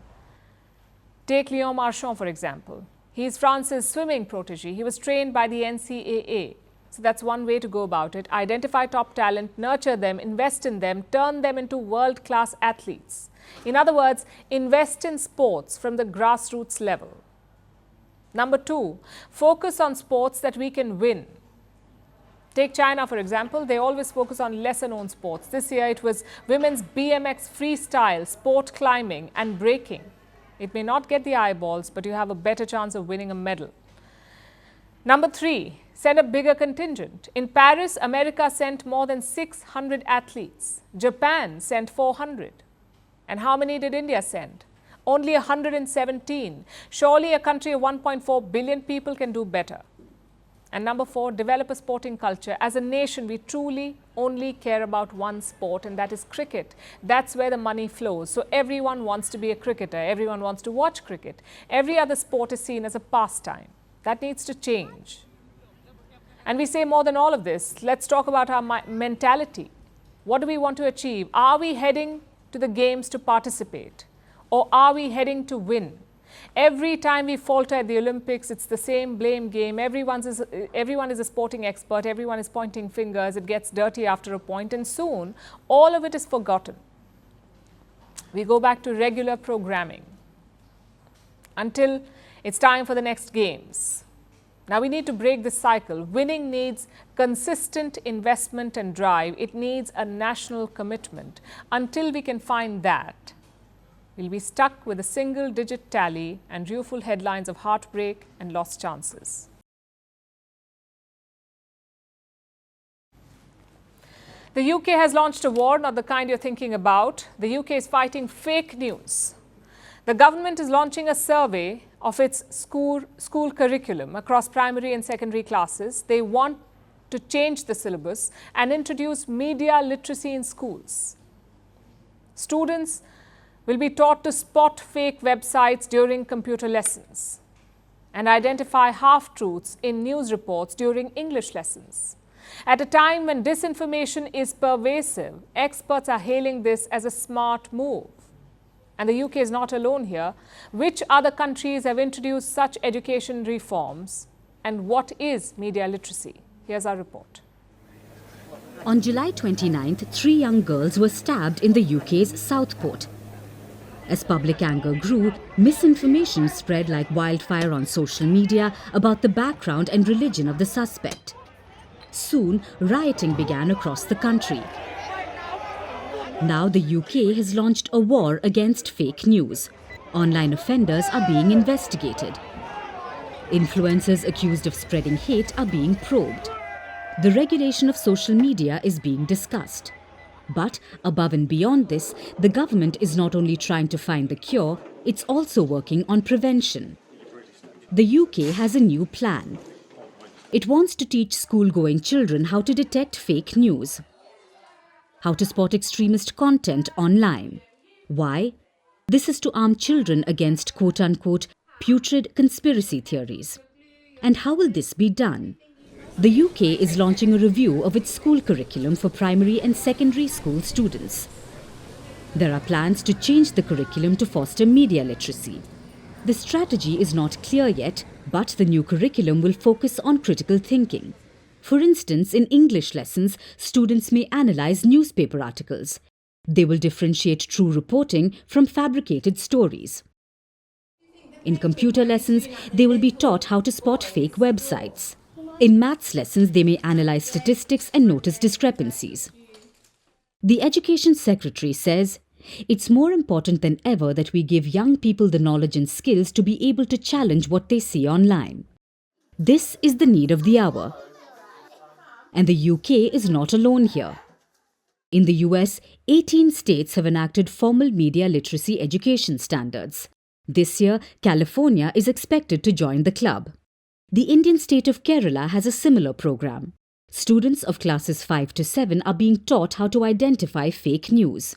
Take Léon Marchand, for example. He's France's swimming protege. He was trained by the NCAA. So that's one way to go about it. Identify top talent, nurture them, invest in them, turn them into world-class athletes. In other words, invest in sports from the grassroots level. Number 2, focus on sports that we can win. Take China, for example. They always focus on lesser-known sports. This year, it was women's BMX freestyle, sport climbing, and breaking. It may not get the eyeballs, but you have a better chance of winning a medal. Number 3, send a bigger contingent. In Paris, America sent more than 600 athletes. Japan sent 400. And how many did India send? Only 117. Surely a country of 1.4 billion people can do better. And number 4, develop a sporting culture. As a nation, we truly only care about one sport, and that is cricket. That's where the money flows. So everyone wants to be a cricketer. Everyone wants to watch cricket. Every other sport is seen as a pastime. That needs to change. And we say more than all of this. Let's talk about our mentality. What do we want to achieve? Are we heading to the games to participate? Or are we heading to win? Every time we falter at the Olympics, it's the same blame game. Everyone is a sporting expert. Everyone is pointing fingers. It gets dirty after a point, and soon all of it is forgotten. We go back to regular programming until it's time for the next games. Now we need to break this cycle. Winning needs consistent investment and drive. It needs a national commitment. Until we can find that, we'll be stuck with a single-digit tally and rueful headlines of heartbreak and lost chances. The UK has launched a war, not the kind you're thinking about. The UK is fighting fake news. The government is launching a survey of its school curriculum across primary and secondary classes. They want to change the syllabus and introduce media literacy in schools. Students will be taught to spot fake websites during computer lessons and identify half-truths in news reports during English lessons. At a time when disinformation is pervasive, experts are hailing this as a smart move. And the UK is not alone here. Which other countries have introduced such education reforms? And what is media literacy? Here's our report. On July 29th, 3 young girls were stabbed in the UK's Southport. As public anger grew, misinformation spread like wildfire on social media about the background and religion of the suspect. Soon, rioting began across the country. Now the UK has launched a war against fake news. Online offenders are being investigated. Influencers accused of spreading hate are being probed. The regulation of social media is being discussed. But above and beyond this, the government is not only trying to find the cure, it's also working on prevention. The UK has a new plan. It wants to teach school-going children how to detect fake news, how to spot extremist content online. Why? This is to arm children against quote-unquote putrid conspiracy theories. And how will this be done? The UK is launching a review of its school curriculum for primary and secondary school students. There are plans to change the curriculum to foster media literacy. The strategy is not clear yet, but the new curriculum will focus on critical thinking. For instance, in English lessons, students may analyze newspaper articles. They will differentiate true reporting from fabricated stories. In computer lessons, they will be taught how to spot fake websites. In maths lessons, they may analyze statistics and notice discrepancies. The Education Secretary says, "It's more important than ever that we give young people the knowledge and skills to be able to challenge what they see online. This is the need of the hour." And the UK is not alone here. In the US, 18 states have enacted formal media literacy education standards. This year, California is expected to join the club. The Indian state of Kerala has a similar program. Students of classes 5 to 7 are being taught how to identify fake news.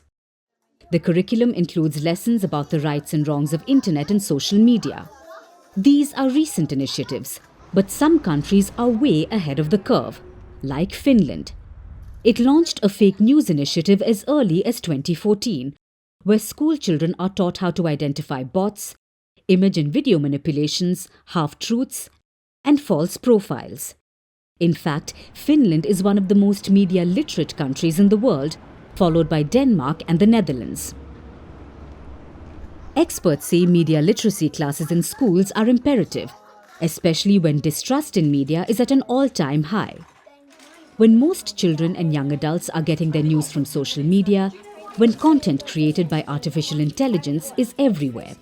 The curriculum includes lessons about the rights and wrongs of internet and social media. These are recent initiatives, but some countries are way ahead of the curve, like Finland. It launched a fake news initiative as early as 2014, where school children are taught how to identify bots, image and video manipulations, half-truths, and false profiles. In fact, Finland is one of the most media literate countries in the world, followed by Denmark and the Netherlands. Experts say media literacy classes in schools are imperative, especially when distrust in media is at an all-time high. When most children and young adults are getting their news from social media, when content created by artificial intelligence is everywhere.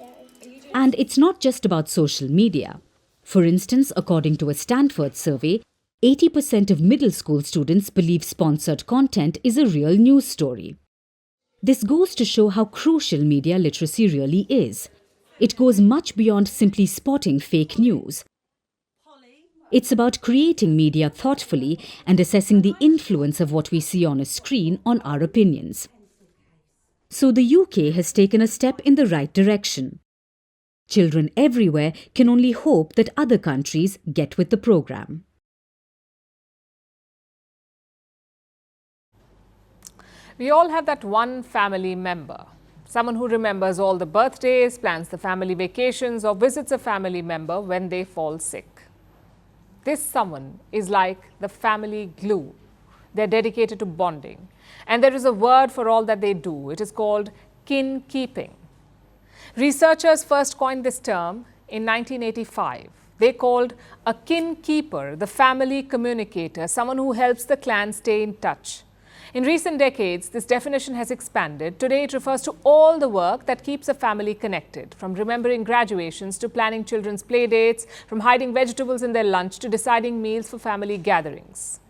And it's not just about social media. For instance, according to a Stanford survey, 80% of middle school students believe sponsored content is a real news story. This goes to show how crucial media literacy really is. It goes much beyond simply spotting fake news. It's about creating media thoughtfully and assessing the influence of what we see on a screen on our opinions. So the UK has taken a step in the right direction. Children everywhere can only hope that other countries get with the programme. We all have that one family member. Someone who remembers all the birthdays, plans the family vacations, or visits a family member when they fall sick. This someone is like the family glue. They're dedicated to bonding. And there is a word for all that they do. It is called kin keeping. Researchers first coined this term in 1985. They called a kin keeper the family communicator, someone who helps the clan stay in touch. In recent decades, this definition has expanded. Today, it refers to all the work that keeps a family connected, from remembering graduations to planning children's play dates, from hiding vegetables in their lunch to deciding meals for family gatherings.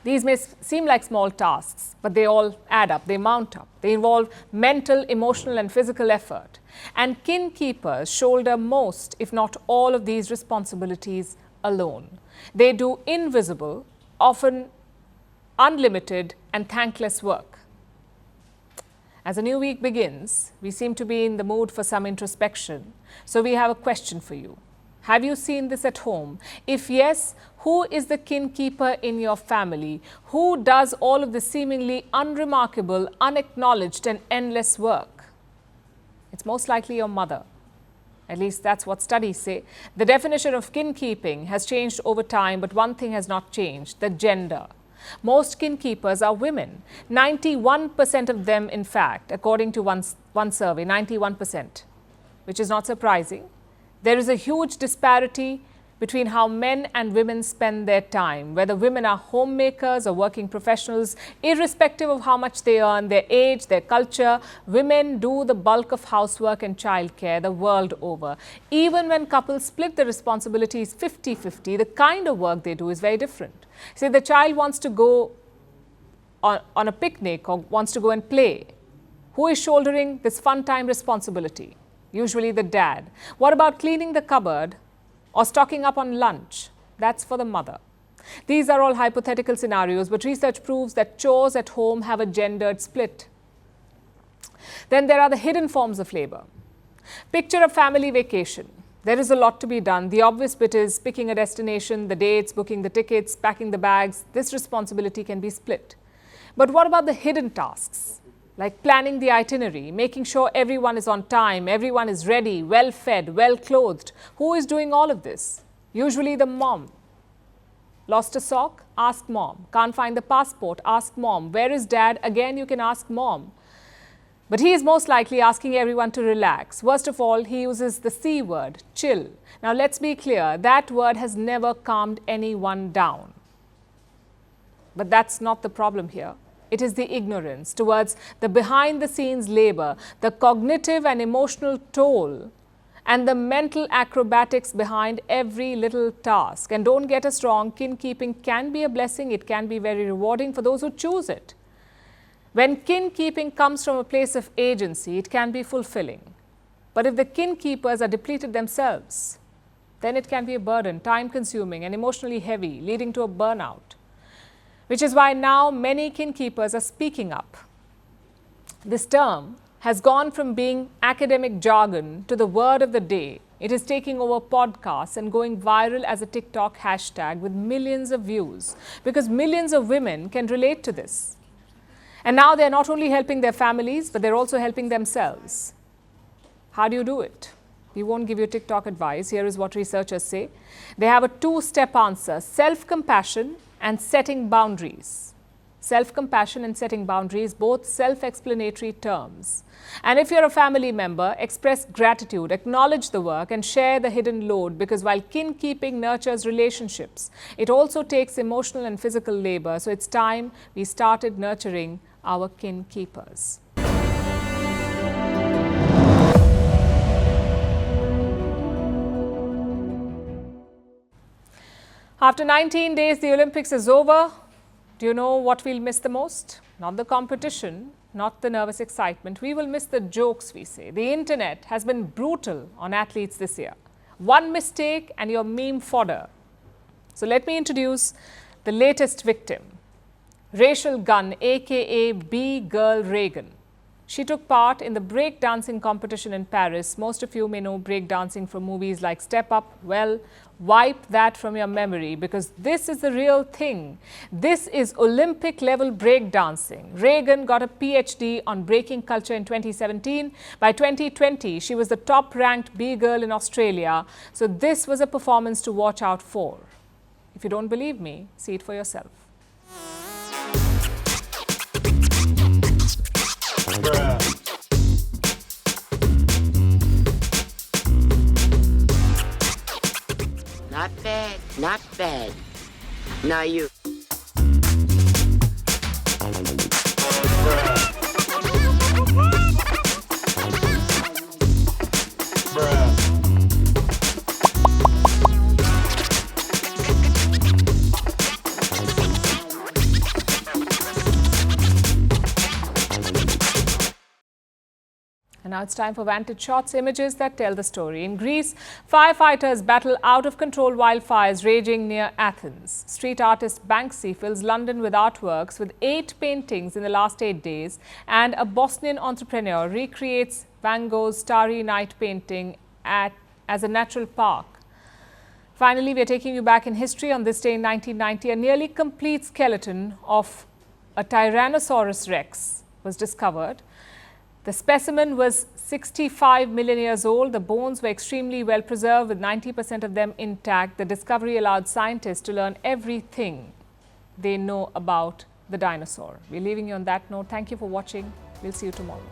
These may seem like small tasks, but they all add up, they mount up. They involve mental, emotional, and physical effort. And kin keepers shoulder most, if not all, of these responsibilities alone. They do invisible, often unlimited and thankless work. As a new week begins, we seem to be in the mood for some introspection. So we have a question for you. Have you seen this at home? If yes, who is the kin keeper in your family? Who does all of the seemingly unremarkable, unacknowledged and endless work? It's most likely your mother. At least that's what studies say. The definition of kin keeping has changed over time, but one thing has not changed: the gender. Most kin keepers are women. 91% of them, in fact, according to one survey, 91%, which is not surprising. There is a huge disparity between how men and women spend their time, whether women are homemakers or working professionals, irrespective of how much they earn, their age, their culture. Women do the bulk of housework and childcare the world over. Even when couples split the responsibilities 50-50, the kind of work they do is very different. Say the child wants to go on a picnic or wants to go and play. Who is shouldering this fun time responsibility? Usually the dad. What about cleaning the cupboard or stocking up on lunch? That's for the mother. These are all hypothetical scenarios, but research proves that chores at home have a gendered split. Then there are the hidden forms of labor. Picture a family vacation. There is a lot to be done. The obvious bit is picking a destination, the dates, booking the tickets, packing the bags. This responsibility can be split. But what about the hidden tasks? Like planning the itinerary, making sure everyone is on time, everyone is ready, well fed, well clothed. Who is doing all of this? Usually the mom. Lost a sock? Ask mom. Can't find the passport? Ask mom. Where is dad? Again, you can ask mom. But he is most likely asking everyone to relax. Worst of all, he uses the C word, chill. Now let's be clear, that word has never calmed anyone down. But that's not the problem here. It is the ignorance towards the behind-the-scenes labor, the cognitive and emotional toll, and the mental acrobatics behind every little task. And don't get us wrong, kin-keeping can be a blessing. It can be very rewarding for those who choose it. When kin-keeping comes from a place of agency, it can be fulfilling. But if the kin-keepers are depleted themselves, then it can be a burden, time-consuming and emotionally heavy, leading to a burnout. Which is why now many kin-keepers are speaking up. This term has gone from being academic jargon to the word of the day. It is taking over podcasts and going viral as a TikTok hashtag with millions of views, because millions of women can relate to this. And now they're not only helping their families, but they're also helping themselves. How do you do it? We won't give you TikTok advice. Here is what researchers say. They have a two-step answer: self-compassion and setting boundaries. Self-compassion and setting boundaries, both self-explanatory terms. And if you're a family member, express gratitude, acknowledge the work and share the hidden load, because while kin-keeping nurtures relationships, it also takes emotional and physical labor. So it's time we started nurturing our kin-keepers. After 19 days, the Olympics is over. Do you know what we'll miss the most? Not the competition, not the nervous excitement. We will miss the jokes, we say. The internet has been brutal on athletes this year. One mistake and you're meme fodder. So let me introduce the latest victim. Rachel Gunn, aka B-Girl Reagan. She took part in the breakdancing competition in Paris. Most of you may know breakdancing from movies like Step Up. Well, wipe that from your memory because this is the real thing. This is Olympic level breakdancing. Reagan got a PhD on breaking culture in 2017. By 2020, she was the top ranked B-Girl in Australia. So this was a performance to watch out for. If you don't believe me, see it for yourself. Not bad, not bad. Now you. And now it's time for Vantage Shots, images that tell the story. In Greece, firefighters battle out-of-control wildfires raging near Athens. Street artist Banksy fills London with artworks with 8 paintings in the last 8 days. And a Bosnian entrepreneur recreates Van Gogh's Starry Night painting as a natural park. Finally, we are taking you back in history. On this day in 1990, a nearly complete skeleton of a Tyrannosaurus rex was discovered. The specimen was 65 million years old. The bones were extremely well preserved with 90% of them intact. The discovery allowed scientists to learn everything they know about the dinosaur. We're leaving you on that note. Thank you for watching. We'll see you tomorrow.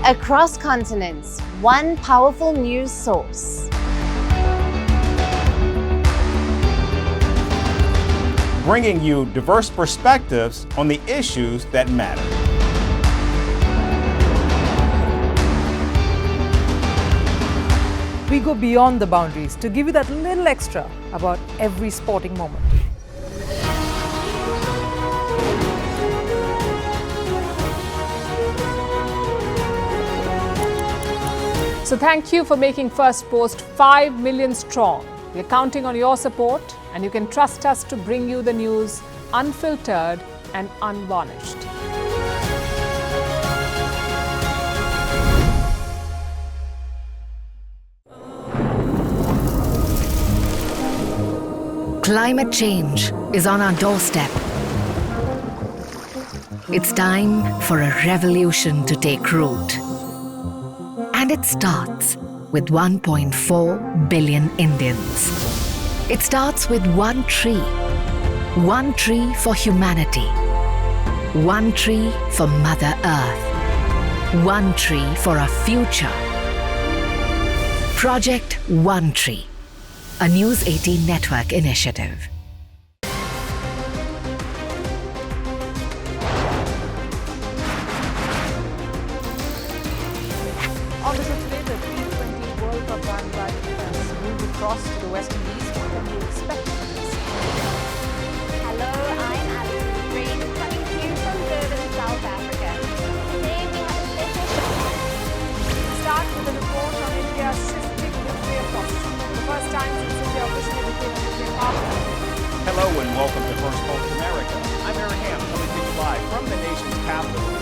Across continents, one powerful news source. Bringing you diverse perspectives on the issues that matter. We go beyond the boundaries to give you that little extra about every sporting moment. So thank you for making Firstpost 5 million strong. We're counting on your support, and you can trust us to bring you the news unfiltered and unvarnished. Climate change is on our doorstep. It's time for a revolution to take root. And it starts with 1.4 billion Indians. It starts with one tree for humanity, one tree for Mother Earth, one tree for our future. Project One Tree, a News 18 network initiative. On the show today, the T20 World Cup bandwagon has moved across to the West Indies. What can you expect from this? Hello, I'm Alison Green, coming to you from Durban, South Africa. Today we have a special show. Start with a report on India's shifting nuclear posture. The first time since India officially became a nuclear power. Hello and welcome to Firstpost America. I'm Aaron Ham, coming to you live from the nation's capital,